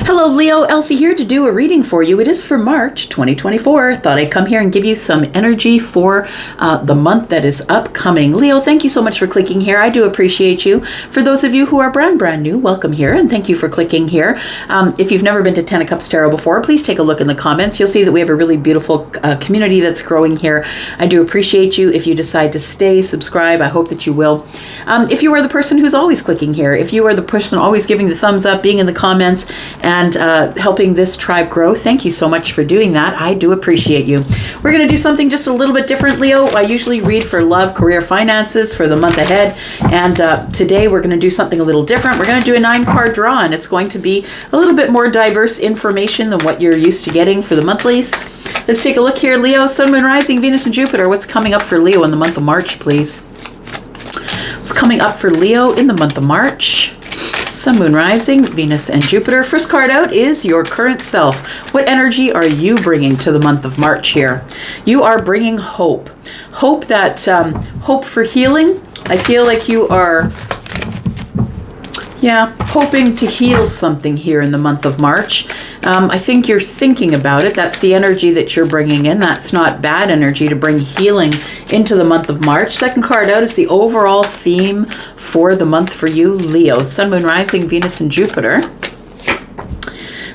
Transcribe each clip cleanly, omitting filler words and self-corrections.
Hello, Leo. Elsie here to do a reading for you. It is for March 2024. Thought I'd come here and give you some energy for the month that is upcoming. Leo, thank you so much for clicking here. I do appreciate you. For those of you who are brand new, welcome here, and thank you for clicking here. If you've never been to Ten of Cups Tarot before, please take a look in the comments. You'll see that we have a really beautiful community that's growing here. I do appreciate you. If you decide to stay, subscribe, I hope that you will. If you are the person who's always clicking here, if you are the person always giving the thumbs up, being in the comments, and helping this tribe grow, thank you so much for doing that. I do appreciate you. We're going to do something just a little bit different, Leo. I usually read for love, career, finances for the month ahead, and today we're going to do something a little different. We're going to do a 9-card draw, and it's going to be a little bit more diverse information than what you're used to getting for the monthlies. Let's take a look here. Leo, Sun, Moon, Rising, Venus, and Jupiter. What's coming up for Leo in the month of March, please? What's coming up for Leo in the month of March? Sun, Moon, Rising, Venus, and Jupiter. First card out is your current self. What energy are you bringing to the month of March here? You are bringing hope. Hope that, hope for healing. I feel like you are, hoping to heal something here in the month of March. I think you're thinking about it. That's the energy that you're bringing in. That's not bad energy to bring healing into the month of March. Second card out is the overall theme for the month for you, Leo. Sun, Moon, Rising, Venus, and Jupiter.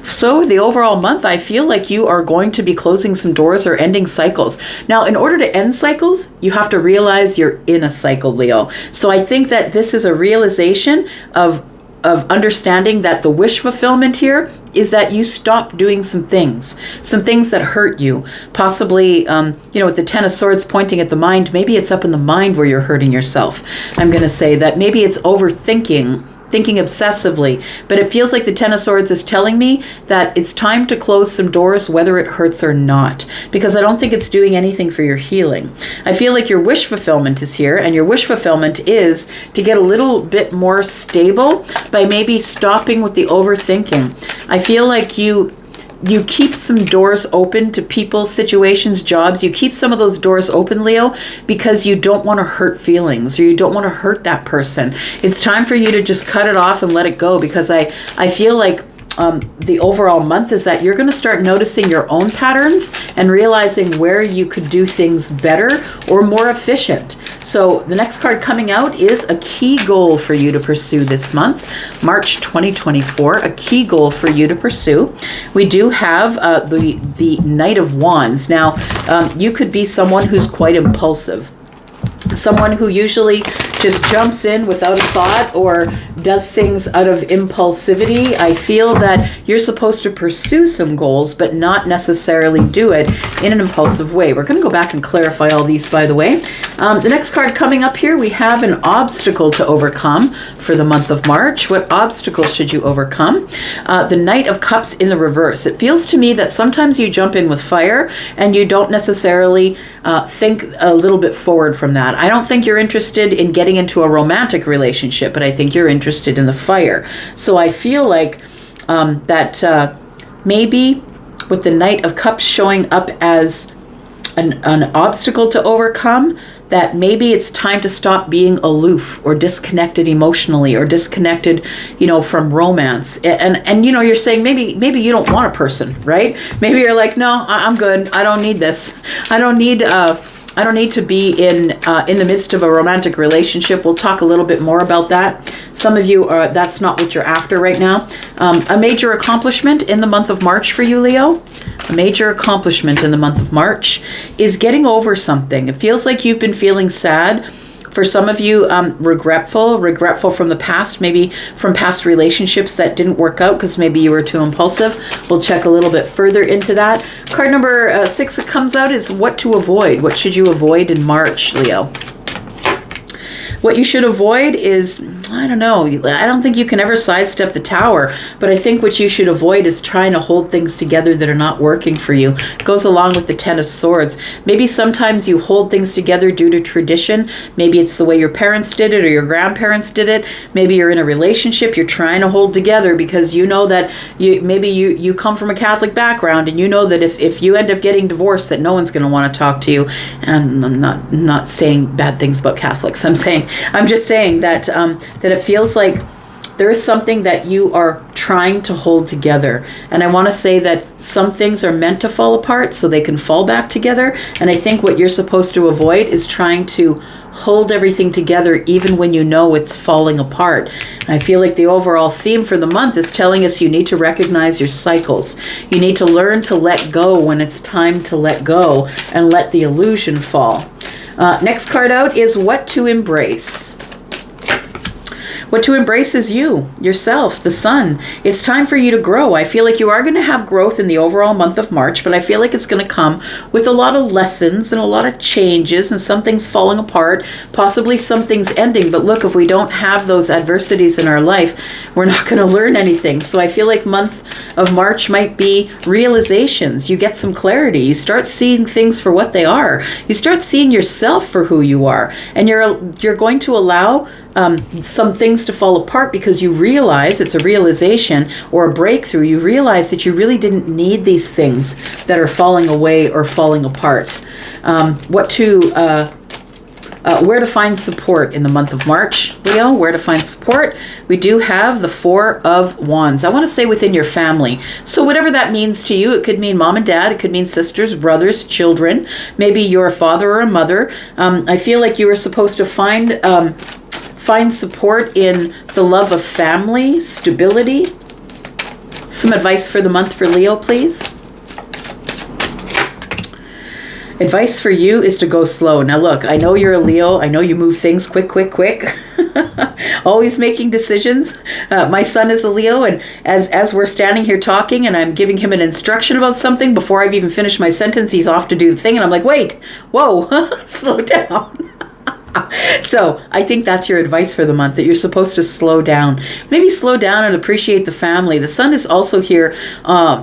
So the overall month, I feel like you are going to be closing some doors or ending cycles. Now, in order to end cycles, you have to realize you're in a cycle, Leo. So I think that this is a realization of understanding that the wish fulfillment here is that you stop doing some things that hurt you. Possibly, with the Ten of Swords pointing at the mind, maybe it's up in the mind where you're hurting yourself. I'm going to say that maybe it's overthinking, thinking obsessively, but it feels like the Ten of Swords is telling me that it's time to close some doors, whether it hurts or not, because I don't think it's doing anything for your healing. I feel like your wish fulfillment is here, and your wish fulfillment is to get a little bit more stable by maybe stopping with the overthinking. I feel like you keep some doors open to people, situations, jobs. You keep some of those doors open, Leo, because you don't want to hurt feelings, or you don't want to hurt that person. It's time for you to just cut it off and let it go, because I feel like the overall month is that you're going to start noticing your own patterns and realizing where you could do things better or more efficient. So the next card coming out is a key goal for you to pursue this month, March 2024, a key goal for you to pursue. We do have the Knight of Wands. Now, you could be someone who's quite impulsive. Someone who usually just jumps in without a thought or does things out of impulsivity. I feel that you're supposed to pursue some goals, but not necessarily do it in an impulsive way. We're going to go back and clarify all these, by the way. The next card coming up here, we have an obstacle to overcome for the month of March. What obstacle should you overcome? The Knight of Cups in the reverse. It feels to me that sometimes you jump in with fire and you don't necessarily think a little bit forward from that. I don't think you're interested in getting into a romantic relationship, but I think you're interested in the fire. So I feel like that maybe with the Knight of Cups showing up as an obstacle to overcome, that maybe it's time to stop being aloof or disconnected emotionally or disconnected, from romance. And you're saying maybe you don't want a person, right? Maybe you're like, no, I'm good. I don't need this. I don't need to be in the midst of a romantic relationship. We'll talk a little bit more about that. Some of you that's not what you're after right now. A major accomplishment in the month of March for you, Leo. A major accomplishment in the month of March is getting over something. It feels like you've been feeling sad. For some of you, regretful from the past, maybe from past relationships that didn't work out because maybe you were too impulsive. We'll check a little bit further into that. Card number 6 that comes out is what to avoid. What should you avoid in March, Leo? What you should avoid is, I don't know, I don't think you can ever sidestep the Tower, but I think what you should avoid is trying to hold things together that are not working for you. It goes along with the Ten of Swords. Maybe sometimes you hold things together due to tradition. Maybe it's the way your parents did it or your grandparents did it. Maybe you're in a relationship you're trying to hold together because you know that you come from a Catholic background, and you know that if you end up getting divorced, that no one's going to want to talk to you. And I'm not saying bad things about Catholics. I'm just saying that that it feels like there is something that you are trying to hold together. And I want to say that some things are meant to fall apart so they can fall back together. And I think what you're supposed to avoid is trying to hold everything together even when you know it's falling apart. And I feel like the overall theme for the month is telling us you need to recognize your cycles. You need to learn to let go when it's time to let go and let the illusion fall. Next card out is what to embrace. What to embrace is you, yourself, the sun. It's time for you to grow. I feel like you are going to have growth in the overall month of March, but I feel like it's going to come with a lot of lessons and a lot of changes and some things falling apart, possibly some things ending. But look, if we don't have those adversities in our life, we're not going to learn anything. So I feel like month of March might be realizations. You get some clarity. You start seeing things for what they are. You start seeing yourself for who you are. And you're going to allow some things to fall apart because you realize it's a realization or a breakthrough. You realize that you really didn't need these things that are falling away or falling apart. Where to find support in the month of March, Leo, where to find support. We do have the Four of Wands. I want to say within your family. So whatever that means to you, it could mean mom and dad, it could mean sisters, brothers, children, maybe you're a father or a mother. I feel like you are supposed to find support in the love of family, stability. Some advice for the month for Leo, please. Advice for you is to go slow. Now look, I know you're a Leo. I know you move things quick. Always making decisions. My son is a Leo, and as we're standing here talking and I'm giving him an instruction about something, before I've even finished my sentence, he's off to do the thing, and I'm like, wait, whoa, slow down. So I think that's your advice for the month, that you're supposed to slow down. Maybe slow down and appreciate the family. The sun is also here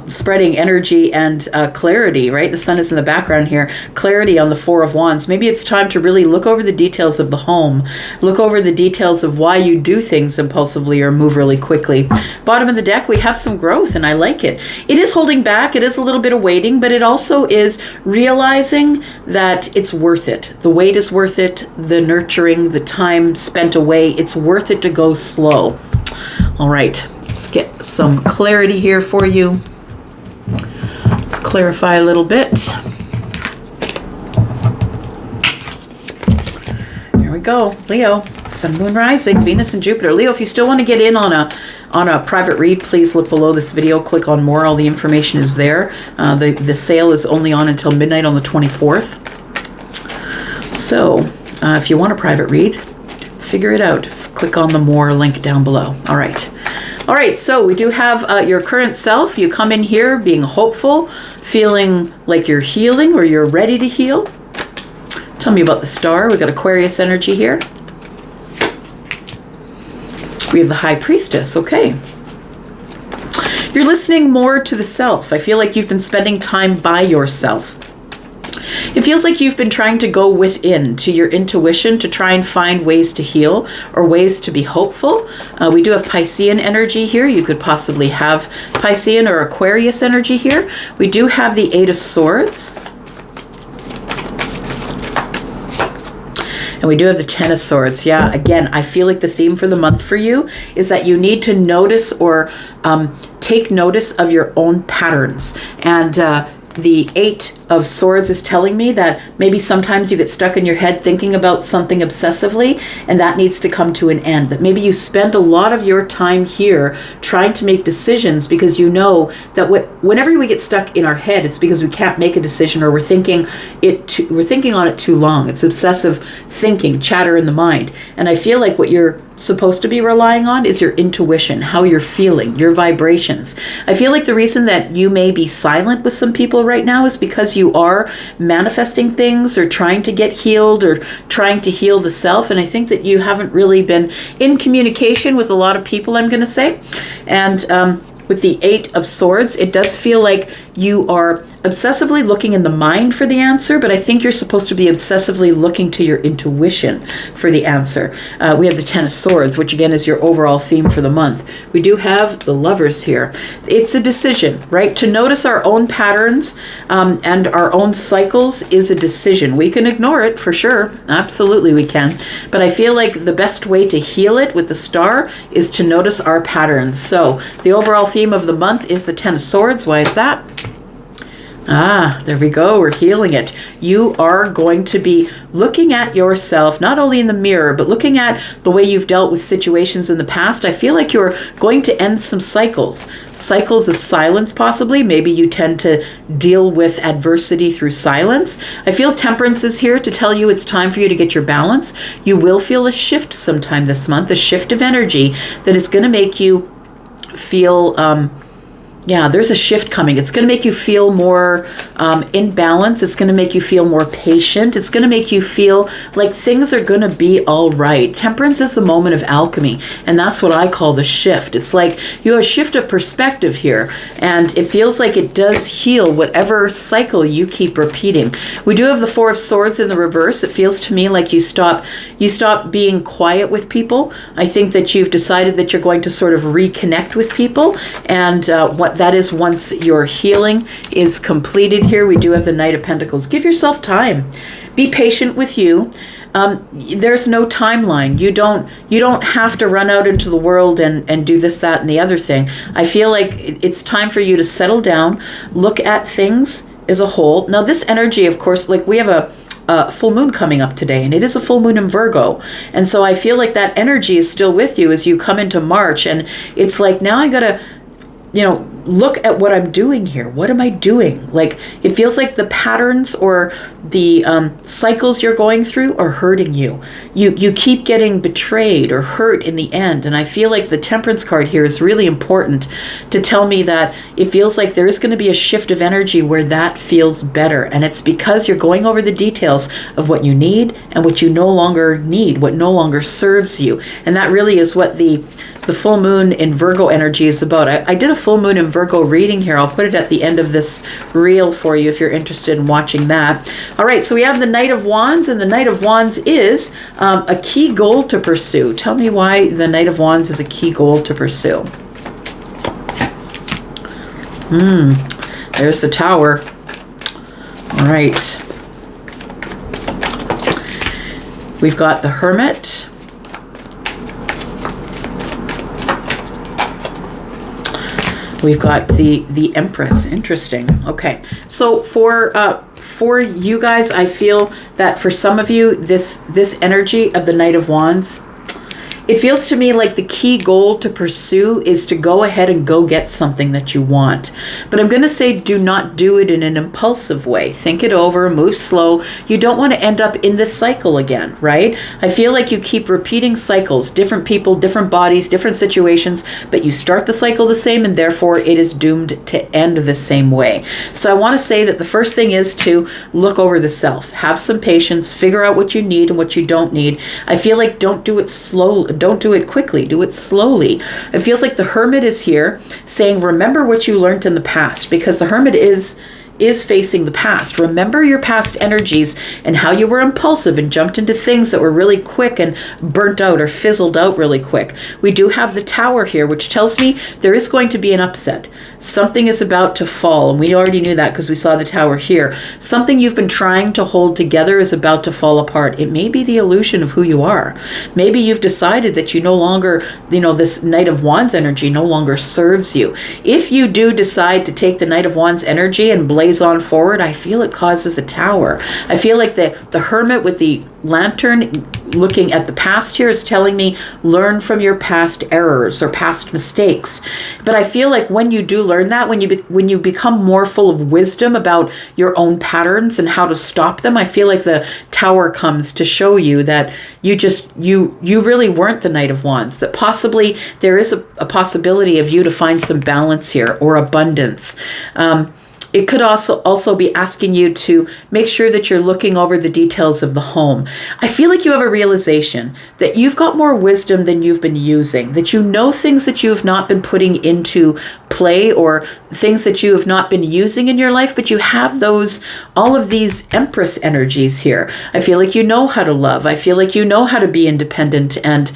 spreading energy and clarity, right? The sun is in the background here. Clarity on the Four of Wands. Maybe it's time to really look over the details of the home. Look over the details of why you do things impulsively or move really quickly. Bottom of the deck, we have some growth, and I like it. It is holding back. It is a little bit of waiting, but it also is realizing that it's worth it. The wait is worth it. The nurturing, the time spent away, it's worth it to go slow. All right, let's get some clarity here for you. Let's clarify a little bit. Here we go. Leo, sun, moon, rising, Venus and Jupiter. Leo, if you still want to get in on a private read, please look below this video, click on more. All the information is there. The sale is only on until midnight on the 24th. So if you want a private read, figure it out. Click on the more link down below. All right, so we do have your current self. You come in here being hopeful, feeling like you're healing or you're ready to heal. Tell me about the star. We got Aquarius energy here. We have the High Priestess. Okay. You're listening more to the self. I feel like you've been spending time by yourself. It feels like you've been trying to go within to your intuition to try and find ways to heal or ways to be hopeful. We do have Piscean energy here. You could possibly have Piscean or Aquarius energy here. We do have the Eight of Swords. And we do have the Ten of Swords. Yeah, again, I feel like the theme for the month for you is that you need to notice or take notice of your own patterns. And the Eight of Swords is telling me that maybe sometimes you get stuck in your head thinking about something obsessively, and that needs to come to an end. That maybe you spend a lot of your time here trying to make decisions because you know that whenever we get stuck in our head, it's because we can't make a decision or we're thinking on it too long. It's obsessive thinking, chatter in the mind. And I feel like what you're supposed to be relying on is your intuition, how you're feeling, your vibrations. I feel like the reason that you may be silent with some people right now is because you are manifesting things or trying to get healed or trying to heal the self. And I think that you haven't really been in communication with a lot of people, I'm going to say. And with the Eight of Swords, it does feel like you are obsessively looking in the mind for the answer, but I think you're supposed to be obsessively looking to your intuition for the answer. We have the Ten of Swords, which again is your overall theme for the month. We do have the Lovers here. It's a decision, right? To notice our own patterns and our own cycles is a decision. We can ignore it for sure. Absolutely we can. But I feel like the best way to heal it with the Star is to notice our patterns. So the overall theme of the month is the Ten of Swords. Why is that? There we go. We're healing it. You are going to be looking at yourself, not only in the mirror, but looking at the way you've dealt with situations in the past. I feel like you're going to end some cycles of silence, possibly. Maybe you tend to deal with adversity through silence. I feel Temperance is here to tell you it's time for you to get your balance. You will feel a shift sometime this month, a shift of energy that is going to make you feel there's a shift coming. It's going to make you feel more in balance. It's going to make you feel more patient. It's going to make you feel like things are going to be all right. Temperance is the moment of alchemy, and that's what I call the shift. It's like you have a shift of perspective here, and it feels like it does heal whatever cycle you keep repeating. We do have the Four of Swords in the reverse. It feels to me like you stop being quiet with people. I think that you've decided that you're going to sort of reconnect with people, and what that is once your healing is completed. Here we do have the Knight of Pentacles. Give yourself time. Be patient with you. There's no timeline. You don't have to run out into the world and do this, that, and the other thing. I feel like it's time for you to settle down, look at things as a whole. Now this energy, of course, like we have a full moon coming up today, and it is a full moon in Virgo. And so I feel like that energy is still with you as you come into March. And it's like, now I gotta, look at what I'm doing here. What am I doing? Like, it feels like the patterns or the cycles you're going through are hurting you. You keep getting betrayed or hurt in the end. And I feel like the Temperance card here is really important to tell me that it feels like there is going to be a shift of energy where that feels better. And it's because you're going over the details of what you need and what you no longer need, what no longer serves you. And that really is what the full moon in Virgo energy is about. I did a full moon in Virgo reading here. I'll put it at the end of this reel for you if you're interested in watching that. All right, so we have the Knight of Wands, and the Knight of Wands is a key goal to pursue. Tell me why the Knight of Wands is a key goal to pursue. There's the Tower. All right. We've got the Hermit. We've got the Empress. Interesting. Okay. So for you guys, I feel that for some of you, this energy of the Knight of Wands, it feels to me like the key goal to pursue is to go ahead and go get something that you want. But I'm going to say do not do it in an impulsive way. Think it over, move slow. You don't want to end up in this cycle again, right? I feel like you keep repeating cycles, different people, different bodies, different situations, but you start the cycle the same, and therefore it is doomed to end the same way. So I want to say that the first thing is to look over the self, have some patience, figure out what you need and what you don't need. I feel like don't do it slowly. Don't do it quickly. Do it slowly. It feels like the Hermit is here saying, remember what you learned in the past, because the Hermit is facing the past. Remember your past energies and how you were impulsive and jumped into things that were really quick and burnt out or fizzled out really quick. We do have the Tower here, which tells me there is going to be an upset. Something is about to fall, and we already knew that because we saw the Tower here. Something you've been trying to hold together is about to fall apart. It may be the illusion of who you are. Maybe you've decided that you no longer, this Knight of Wands energy no longer serves you. If you do decide to take the Knight of Wands energy and blaze on forward, I feel it causes a Tower. I feel like the Hermit with the lantern looking at the past here is telling me learn from your past errors or past mistakes. But I feel like when you do learn that, when you become more full of wisdom about your own patterns and how to stop them, I feel like the Tower comes to show you that you really weren't the Knight of Wands, that possibly there is a possibility of you to find some balance here or abundance. It could also be asking you to make sure that you're looking over the details of the home. I feel like you have a realization that you've got more wisdom than you've been using, that you know things that you have not been putting into play, or things that you have not been using in your life, but you have all of these Empress energies here. I feel like you know how to love. I feel like you know how to be independent and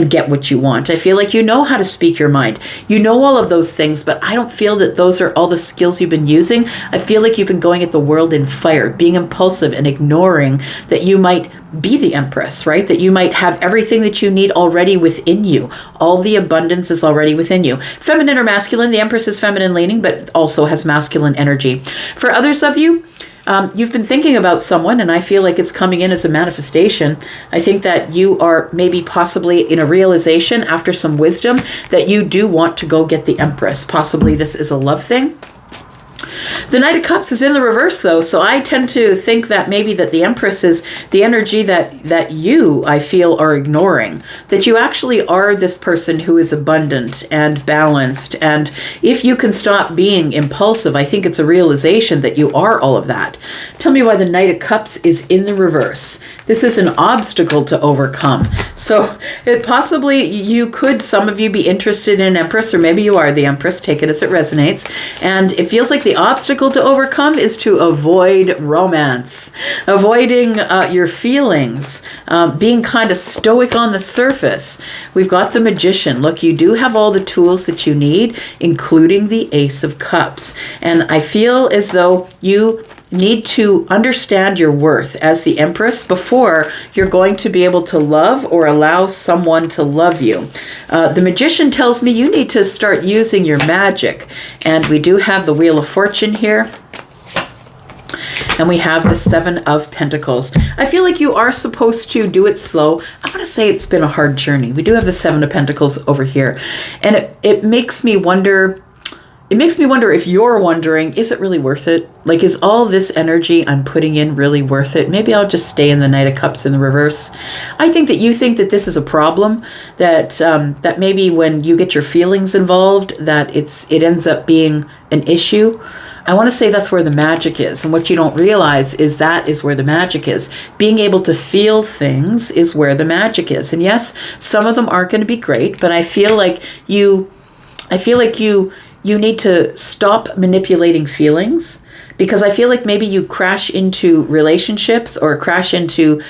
get what you want. I feel like you know how to speak your mind. You know all of those things, but I don't feel that those are all the skills you've been using. I feel like you've been going at the world in fire, being impulsive and ignoring that you might be the Empress, right? That you might have everything that you need already within you. All the abundance is already within you. Feminine or masculine, the Empress is feminine leaning, but also has masculine energy. For others of you, you've been thinking about someone, and I feel like it's coming in as a manifestation. I think that you are maybe possibly in a realization after some wisdom that you do want to go get the Empress. Possibly this is a love thing. The Knight of Cups is in the reverse, though, so I tend to think that maybe that the Empress is the energy that you, I feel, are ignoring. That you actually are this person who is abundant and balanced, and if you can stop being impulsive, I think it's a realization that you are all of that. Tell me why the Knight of Cups is in the reverse. This is an obstacle to overcome. So it possibly, some of you be interested in Empress, or maybe you are the Empress, take it as it resonates, and it feels like the obstacle to overcome is to avoid romance, avoiding your feelings, being kind of stoic on the surface. We've got the Magician. Look, you do have all the tools that you need, including the Ace of Cups. And I feel as though you need to understand your worth as the Empress before you're going to be able to love or allow someone to love you. The Magician tells me you need to start using your magic. And we do have the Wheel of Fortune here. And we have the Seven of Pentacles. I feel like you are supposed to do it slow. I want to say it's been a hard journey. We do have the Seven of Pentacles over here. And it makes me wonder... It makes me wonder if you're wondering, is it really worth it? Like, is all this energy I'm putting in really worth it? Maybe I'll just stay in the Knight of Cups in the reverse. I think that you think that this is a problem, that maybe when you get your feelings involved, that it ends up being an issue. I want to say that's where the magic is. And what you don't realize is that is where the magic is. Being able to feel things is where the magic is. And yes, some of them aren't going to be great, but I feel like you need to stop manipulating feelings, because I feel like maybe you crash into relationships or crash into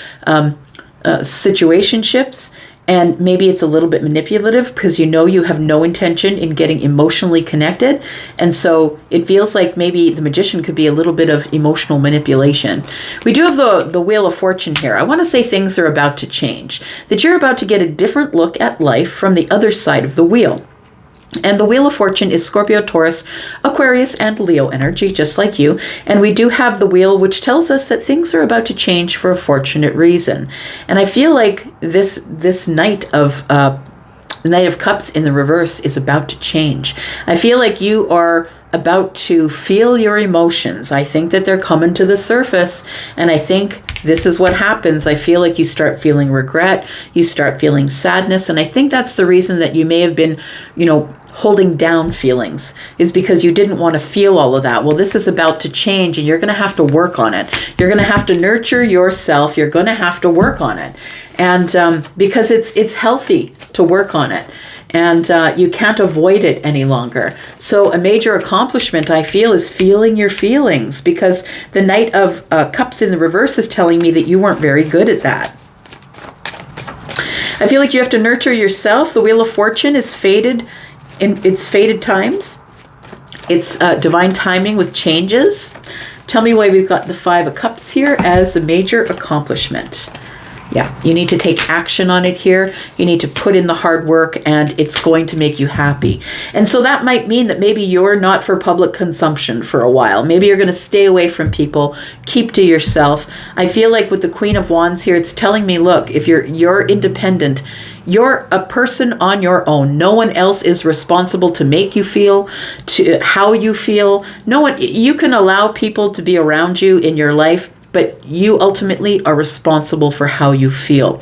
situationships, and maybe it's a little bit manipulative because you have no intention in getting emotionally connected. And so it feels like maybe the Magician could be a little bit of emotional manipulation. We do have the Wheel of Fortune here. I want to say things are about to change, that you're about to get a different look at life from the other side of the wheel. And the Wheel of Fortune is Scorpio, Taurus, Aquarius, and Leo energy, just like you. And we do have the wheel, which tells us that things are about to change for a fortunate reason. And I feel like this Knight of Cups in the reverse is about to change. I feel like you are about to feel your emotions. I think that they're coming to the surface, and I think this is what happens. I feel like you start feeling regret, you start feeling sadness, and I think that's the reason that you may have been, holding down feelings, is because you didn't want to feel all of that. Well, this is about to change, and you're going to have to work on it. You're going to have to nurture yourself. You're going to have to work on it, and because it's healthy to work on it. And you can't avoid it any longer. So a major accomplishment, I feel, is feeling your feelings, because the Knight of Cups in the reverse is telling me that you weren't very good at that. I feel like you have to nurture yourself. The Wheel of Fortune is fated in its fated times. It's divine timing with changes. Tell me why we've got the Five of Cups here as a major accomplishment. Yeah, you need to take action on it here. You need to put in the hard work, and it's going to make you happy. And so that might mean that maybe you're not for public consumption for a while. Maybe you're going to stay away from people, keep to yourself. I feel like with the Queen of Wands here, it's telling me, look, if you're independent, you're a person on your own. No one else is responsible to make you feel, to how you feel. No one, you can allow people to be around you in your life but you ultimately are responsible for how you feel.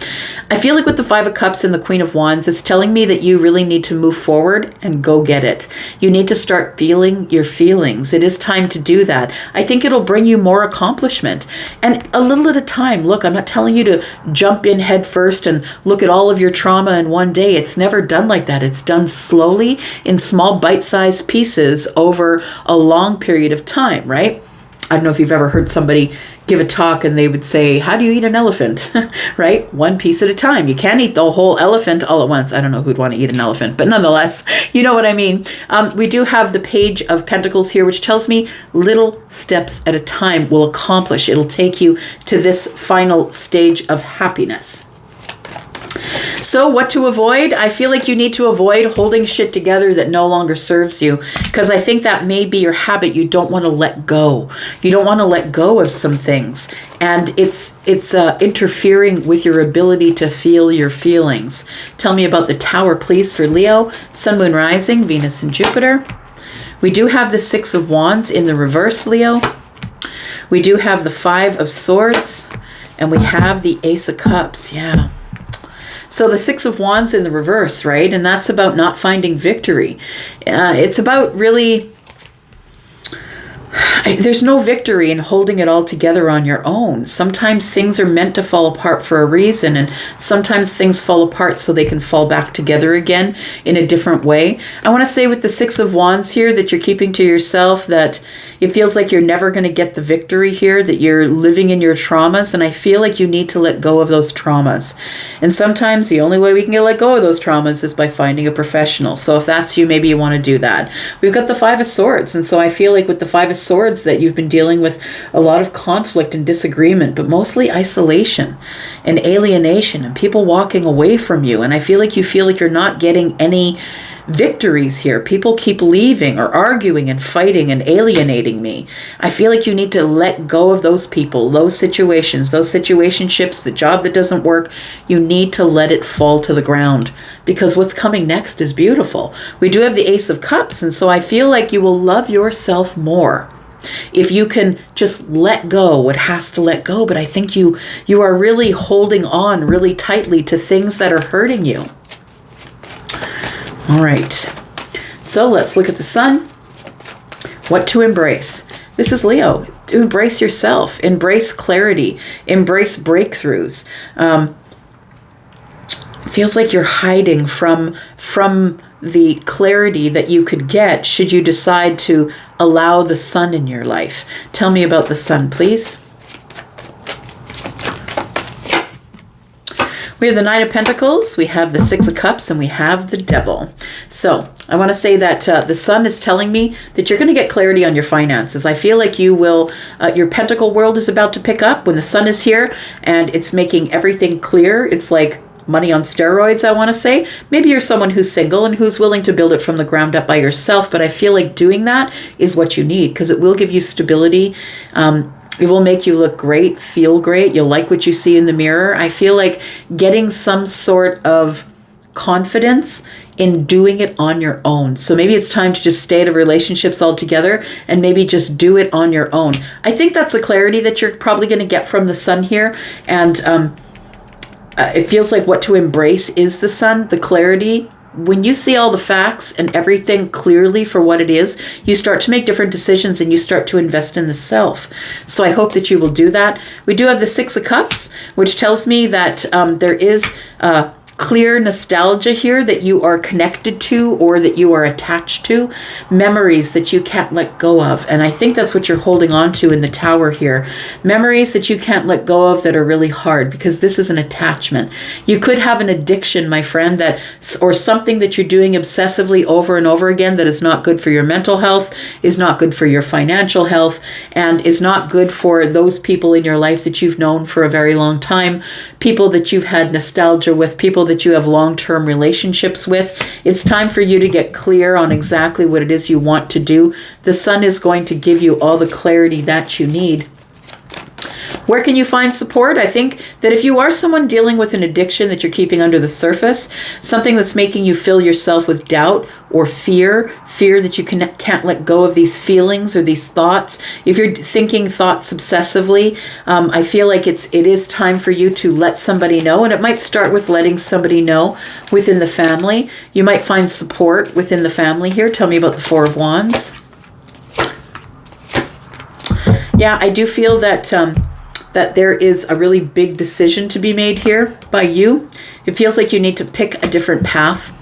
I feel like with the Five of Cups and the Queen of Wands, it's telling me that you really need to move forward and go get it. You need to start feeling your feelings. It is time to do that. I think it'll bring you more accomplishment. And a little at a time. Look, I'm not telling you to jump in head first and look at all of your trauma in one day. It's never done like that. It's done slowly in small bite-sized pieces over a long period of time, right? I don't know if you've ever heard somebody give a talk and they would say, how do you eat an elephant? Right? One piece at a time. You can't eat the whole elephant all at once. I don't know who'd want to eat an elephant, but nonetheless, you know what I mean. We do have the Page of Pentacles here, which tells me little steps at a time will accomplish. It'll take you to this final stage of happiness. So what to avoid? I feel like you need to avoid holding shit together that no longer serves you, because I think that may be your habit. You don't want to let go. You don't want to let go of some things, and it's interfering with your ability to feel your feelings. Tell me about the Tower, please, for Leo, Sun, Moon, Rising, Venus, and Jupiter. We do have the Six of Wands in the reverse, Leo. We do have the Five of Swords, and we have the Ace of Cups. Yeah. So the Six of Wands in the reverse, right? And that's about not finding victory. It's about really, there's no victory in holding it all together on your own. Sometimes things are meant to fall apart for a reason, and sometimes things fall apart so they can fall back together again in a different way. I want to say with the Six of Wands here that you're keeping to yourself, that it feels like you're never going to get the victory here, that you're living in your traumas, and I feel like you need to let go of those traumas. And sometimes the only way we can let go of those traumas is by finding a professional. So if that's you, maybe you want to do that. We've got the Five of Swords, and so I feel like with the Five of Swords that you've been dealing with a lot of conflict and disagreement, but mostly isolation and alienation and people walking away from you. And I feel like you're not getting any victories here. People keep leaving or arguing and fighting and alienating me. I feel like you need to let go of those people, those situations, those situationships, the job that doesn't work. You need to let it fall to the ground, because what's coming next is beautiful. We do have the Ace of Cups, and so I feel like you will love yourself more if you can just let go what has to let go. But I think you are really holding on really tightly to things that are hurting you. All right, so let's look at the Sun. What to embrace? This is Leo. To embrace yourself, embrace clarity, embrace breakthroughs. Feels like you're hiding from the clarity that you could get should you decide to allow the Sun in your life. Tell me about the Sun, please. We have the Nine of Pentacles, we have the Six of Cups, and we have the Devil. So I want to say that the Sun is telling me that you're going to get clarity on your finances. I feel like you will, your Pentacle world is about to pick up when the Sun is here, and it's making everything clear. It's like money on steroids, I want to say. Maybe you're someone who's single and who's willing to build it from the ground up by yourself, but I feel like doing that is what you need, because it will give you stability. It will make you look great, feel great. You'll like what you see in the mirror. I feel like getting some sort of confidence in doing it on your own. So maybe it's time to just stay out of relationships altogether and maybe just do it on your own. I think that's the clarity that you're probably going to get from the Sun here. And it feels like what to embrace is the Sun, the clarity. When you see all the facts and everything clearly for what it is, you start to make different decisions and you start to invest in the self. So I hope that you will do that. We do have the Six of Cups, which tells me that there is clear nostalgia here that you are connected to or that you are attached to, memories that you can't let go of. And I think that's what you're holding on to in the Tower here. Memories that you can't let go of that are really hard, because this is an attachment. You could have an addiction, my friend, that, or something that you're doing obsessively over and over again that is not good for your mental health, is not good for your financial health, and is not good for those people in your life that you've known for a very long time, people that you've had nostalgia with, people that you have long-term relationships with. It's time for you to get clear on exactly what it is you want to do. The Sun is going to give you all the clarity that you need. Where can you find support? I think that if you are someone dealing with an addiction that you're keeping under the surface, something that's making you fill yourself with doubt or fear that you can't let go of these feelings or these thoughts. If you're thinking thoughts obsessively, I feel like it is time for you to let somebody know. And it might start with letting somebody know within the family. You might find support within the family here. Tell me about the Four of Wands. Yeah, I do feel that that there is a really big decision to be made here by you. It feels like you need to pick a different path.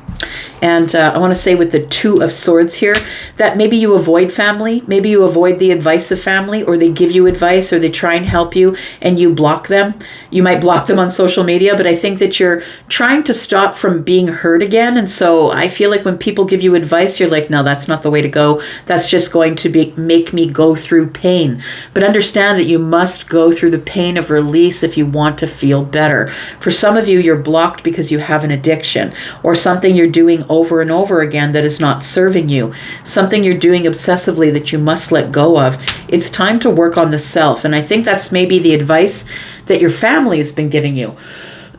And I want to say with the Two of Swords here, that maybe you avoid family, maybe you avoid the advice of family, or they give you advice, or they try and help you, and you block them. You might block them on social media, but I think that you're trying to stop from being hurt again. And so I feel like when people give you advice, you're like, no, that's not the way to go. That's just going to make me go through pain. But understand that you must go through the pain of release if you want to feel better. For some of you, you're blocked because you have an addiction or something you're doing over and over again that is not serving you, something you're doing obsessively that you must let go of. It's time to work on the self. And I think that's maybe the advice that your family has been giving you.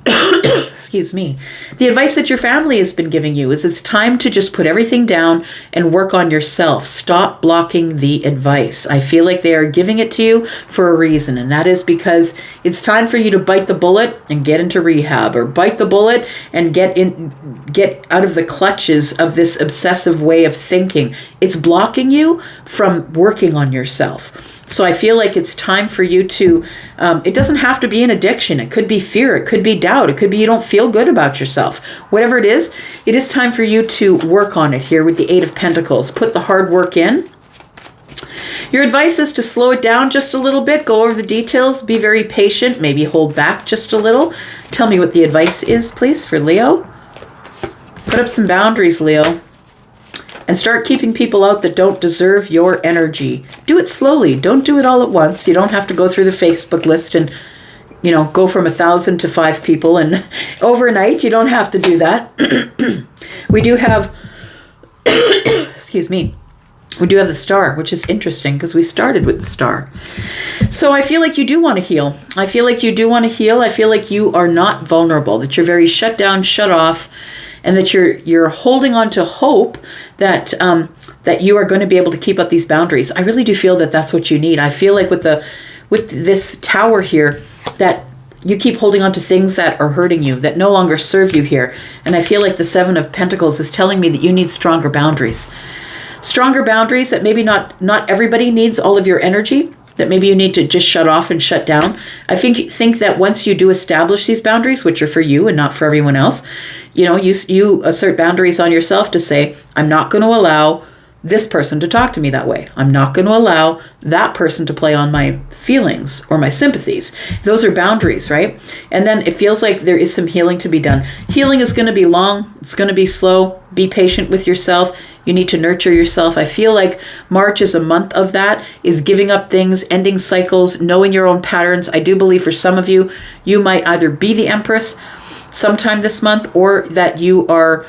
Excuse me. The advice that your family has been giving you is it's time to just put everything down and work on yourself. Stop blocking the advice. I feel like they are giving it to you for a reason, and that is because it's time for you to bite the bullet and get into rehab, or bite the bullet and get out of the clutches of this obsessive way of thinking. It's blocking you from working on yourself. So I feel like it's time for you to, it doesn't have to be an addiction. It could be fear. It could be doubt. It could be you don't feel good about yourself. Whatever it is time for you to work on it here with the Eight of Pentacles. Put the hard work in. Your advice is to slow it down just a little bit. Go over the details. Be very patient. Maybe hold back just a little. Tell me what the advice is, please, for Leo. Put up some boundaries, Leo. And start keeping people out that don't deserve your energy. Do it slowly. Don't do it all at once. You don't have to go through the Facebook list and, go from 1,000 to 5 people and overnight. You don't have to do that. We do have, excuse me, we do have the Star, which is interesting because we started with the Star. So I feel like you do want to heal. I feel like you do want to heal. I feel like you are not vulnerable, that you're very shut down, shut off, and that you're holding on to hope that that you are going to be able to keep up these boundaries. I really do feel that that's what you need. I feel like with this Tower here, that you keep holding on to things that are hurting you, that no longer serve you here. And I feel like the Seven of Pentacles is telling me that you need stronger boundaries. Stronger boundaries that maybe not everybody needs all of your energy, that maybe you need to just shut off and shut down. I think that once you do establish these boundaries, which are for you and not for everyone else, you assert boundaries on yourself to say, I'm not going to allow this person to talk to me that way. I'm not going to allow that person to play on my feelings or my sympathies. Those are boundaries, right? And then it feels like there is some healing to be done. Healing is going to be long. It's going to be slow. Be patient with yourself. You need to nurture yourself. I feel like March is a month of that, is giving up things, ending cycles, knowing your own patterns. I do believe for some of you, you might either be the Empress sometime this month, or that you are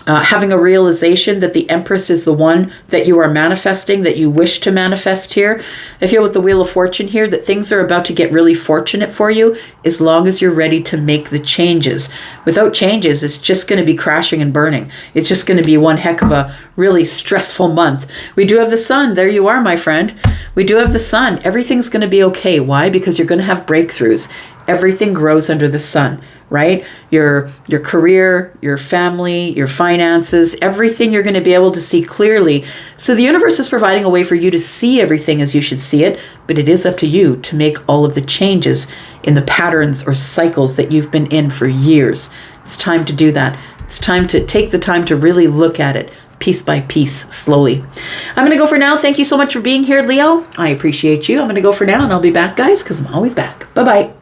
having a realization that the Empress is the one that you are manifesting, that you wish to manifest here. I feel with the Wheel of Fortune here that things are about to get really fortunate for you as long as you're ready to make the changes. Without changes, it's just going to be crashing and burning. It's just going to be one heck of a really stressful month. We do have the Sun. There you are, my friend. We do have the Sun. Everything's going to be okay. Why? Because you're going to have breakthroughs. Everything grows under the sun, right? Your career, your family, your finances, everything you're going to be able to see clearly. So the universe is providing a way for you to see everything as you should see it, but it is up to you to make all of the changes in the patterns or cycles that you've been in for years. It's time to do that. It's time to take the time to really look at it piece by piece, slowly. I'm going to go for now. Thank you so much for being here, Leo. I appreciate you. I'm going to go for now, and I'll be back, guys, because I'm always back. Bye-bye.